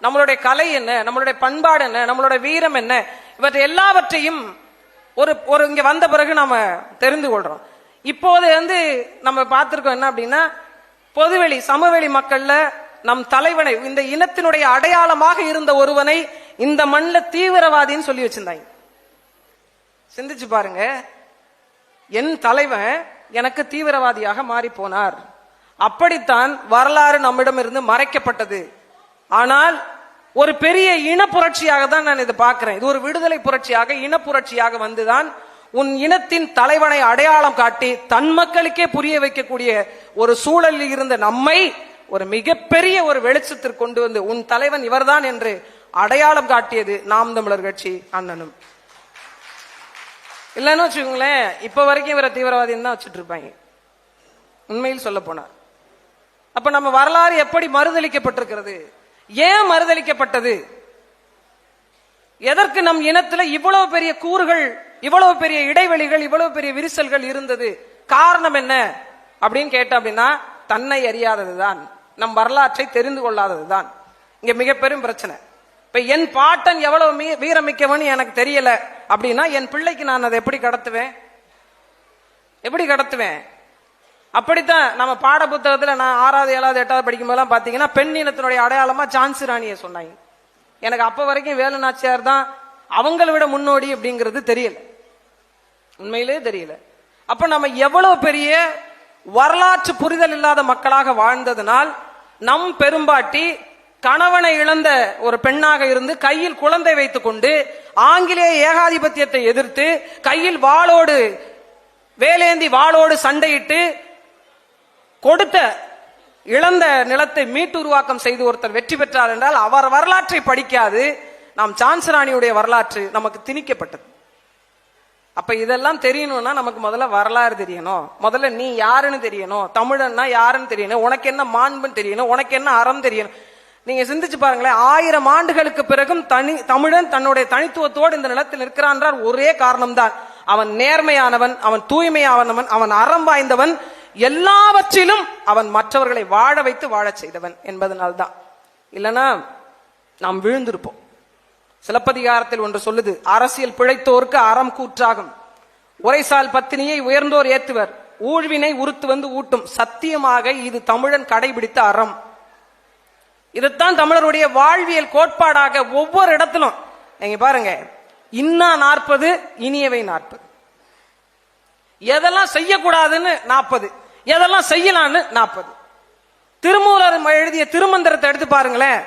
நம்மளுடைய கலை என்ன, நம்மளுடைய பண்பாடு என்ன, நம்மளுடைய வீரம் என்ன, இவற்றை எல்லாவற்றையும் ஒரு இங்க வந்த பிறகு நாம தெரிந்து கொள்றோம். இப்போது நம்ம பார்த்திருக்கோம் என்ன அப்படின்னா, பொதுவெளி சமவெளி மக்கள்ல நம் தலைவனை, இந்த இனத்தினுடைய அடையாளமாக இருந்த ஒருவனை இந்த மண்ணில் தீவிரவாதின்னு சொல்லி வச்சிருந்தாங்க. சிந்திச்சு பாருங்க, என் தலைவன் எனக்கு தீவிரவாதியாக மாறி போனார். அப்படித்தான் வரலாறு நம்மிடமிருந்து மறைக்கப்பட்டது. ஆனால் ஒரு பெரிய இன புரட்சியாக தான் நான் இதை பார்க்கிறேன். இது ஒரு விடுதலை புரட்சியாக, இன புரட்சியாக வந்துதான் உன் இனத்தின் தலைவனை அடையாளம் காட்டி தன் மக்களுக்கே புரிய வைக்கக்கூடிய ஒரு சூழலில் இருந்த நம்மை ஒரு மிகப்பெரிய ஒரு வெளிச்சத்திற்கு கொண்டு வந்து உன் தலைவன் இவர்தான் என்று அடையாளம் காட்டியது நாம் தமிழர் கட்சி அண்ணனும். இல்லைன்னு வச்சுக்கோங்களேன், இப்ப வரைக்கும் இவரை தீவிரவாதின்னு தான் வச்சுட்டு இருப்பாங்க, உண்மையில் சொல்ல போனார். அப்ப நம்ம வரலாறு எப்படி மறுதளிக்கப்பட்டிருக்கிறது? ஏன் மறுதளிக்கப்பட்டது? எதற்கு நம் இனத்துல இவ்வளவு பெரிய கூறுகள், இவ்வளவு பெரிய இடைவெளிகள், இவ்வளவு பெரிய விரிசல்கள் இருந்தது? காரணம் என்ன அப்படின்னு கேட்ட அப்படின்னா, தன்னை அறியாததுதான், நம் வரலாற்றை தெரிந்து கொள்ளாததுதான் இங்க மிக பெரும் பிரச்சனை. இப்ப என் பாட்டன் எவ்வளவு வீரமிக்கவன் எனக்கு தெரியல அப்படின்னா, என் பிள்ளைக்கு நான் அதை எப்படி கடத்துவேன்? எப்படி கடத்துவேன்? அப்படித்தான் நம்ம பாட புத்தகத்துல நான் 6வது 7வது 8வது படிக்கும் போதெல்லாம் பாத்தீங்கன்னா, பெண் இனத்தினுடைய அடையாளமா ஜான்சி ராணியை சொன்னாங்க. எனக்கு அப்ப வரைக்கும் வேலு நாச்சியார் தான் அவங்களை விட முன்னோடி அப்படிங்கிறது தெரியல, உண்மையிலே தெரியல. அப்ப நம்ம எவ்வளவு பெரிய வரலாற்று புரிதல் இல்லாத மக்களாக வாழ்ந்ததனால் நம் பெரும்பாட்டி கணவனை இழந்த ஒரு பெண்ணாக இருந்து கையில் குழந்தை வைத்துக் கொண்டு ஆங்கிலேய ஏகாதிபத்தியத்தை எதிர்த்து கையில் வாளோடு வேலேந்தி வாளோடு சண்டையிட்டு கொடுத்த இழந்த நிலத்தை மீட்டுருவாக்கம் செய்து ஒருத்தர் வெற்றி பெற்றார் என்றால் அவர் வரலாற்றை படிக்காது நாம் ஜான்சி ராணியுடைய வரலாற்று நமக்கு திணிக்கப்பட்டது. அப்ப இதெல்லாம் தெரியணும்னா நமக்கு முதல்ல வரலாறு தெரியணும், முதல்ல நீ யாருன்னு தெரியணும், தமிழன்னா யாருன்னு தெரியணும், உனக்கு என்ன மாண்புன்னு தெரியணும், உனக்கு என்ன அறம் தெரியணும். நீங்க சிந்திச்சு பாருங்களேன், 1000 ஆண்டுகளுக்கு பிறகும் தமிழன் தன்னுடைய தனித்துவத்தோடு இந்த நிலத்தில் நிற்கிறான் ஒரே காரணம்தான், அவன் நேர்மையானவன், அவன் தூய்மையானவன், அவன் அறம் வாய்ந்தவன், எல்லாவற்றிலும் அவன் மற்றவர்களை வாழ வைத்து வாழச் செய்தவன் என்பதனால்தான். இல்லைன்னா நாம் விழுந்திருப்போம். சிலப்பதிகாரத்தில் ஒன்று சொல்லுது, அரசியல் பிழைத்தோருக்கு அறம் கூற்றாகும், உரைசால் பத்தினியை உயர்ந்தோர் ஏத்துவர், ஊழ்வினை உறுத்து வந்து ஊட்டும், சத்தியமாக இது தமிழன் கடைபிடித்த அறம். இதுதான் தமிழருடைய வாழ்வியல் கோட்பாடாக ஒவ்வொரு இடத்திலும். நீங்க பாருங்க, இன்னா 40 இனியவை 40, எதெல்லாம் செய்யக்கூடாதுன்னு 40, எதெல்லாம் செய்யலான்னு 40. திருமூலர் எழுதிய திருமந்திரத்தை எடுத்து பாருங்களேன்,